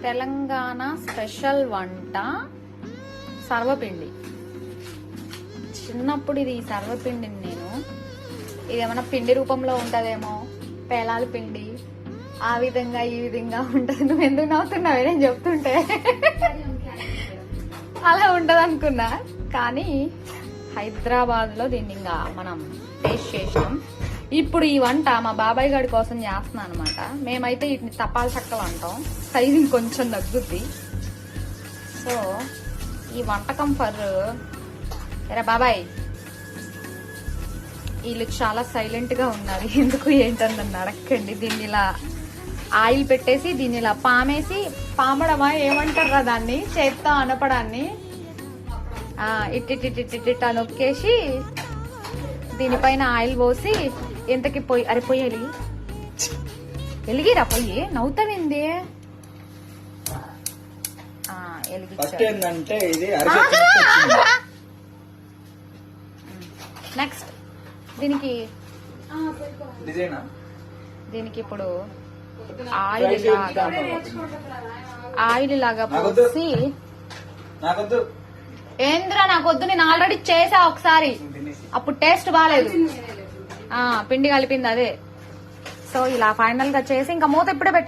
Telangana special వంట సర్వపిండి. చిన్నప్పుడు ఇది సర్వపిండిని నేను ఇదేమన్నా పిండి రూపంలో ఉంటదేమో, పేలాల పిండి ఆ విధంగా ఈ విధంగా ఉంటది. నువ్వు ఎందుకు నవ్వుతున్నావు నేను చెప్తుంటే? అలా ఉంటది అనుకున్నా, కానీ హైదరాబాద్ లో దీన్ని ఇంకా మనం టేస్ట్ చేసినాం. ఇప్పుడు ఈ వంట మా బాబాయ్ గారి కోసం చేస్తున్నాను అనమాట. మేమైతే వీటిని తపాల చక్కలు అంటాం, సైజు కొంచెం తగ్గుద్ది. సో ఈ వంటకం ఫర్ ఎరా బాబాయ్, వీళ్ళు చాలా సైలెంట్ గా ఉన్నారు, ఎందుకు ఏంటని నన్ను అడగండి. దీన్ని ఇలా ఆయిల్ పెట్టేసి దీన్ని ఇలా పామేసి, పామడమా ఏమంటారా దాన్ని, చేత్తో అనపడాన్ని ఇట్టిట్టిట్టిట్టిట్ట నొక్కేసి దీనిపైన ఆయిల్ పోసి ఎంతకి పొయ్యి, అరే పొయ్యి ఎలిగిరా, పొయ్యి నవ్వుతావింది. నెక్స్ట్ దీనికి ఇప్పుడు ఆయిల్ లాగా పోసి, ఏంద్రా నాకొద్దు, నేను ఆల్రెడీ చేసా ఒకసారి, అప్పుడు టేస్ట్ బాగాలేదు, పిండి కలిపింది అదే. సో ఇలా ఫైనల్ గా చేసి ఇంకా మూత ఇప్పుడే పెట్టేసి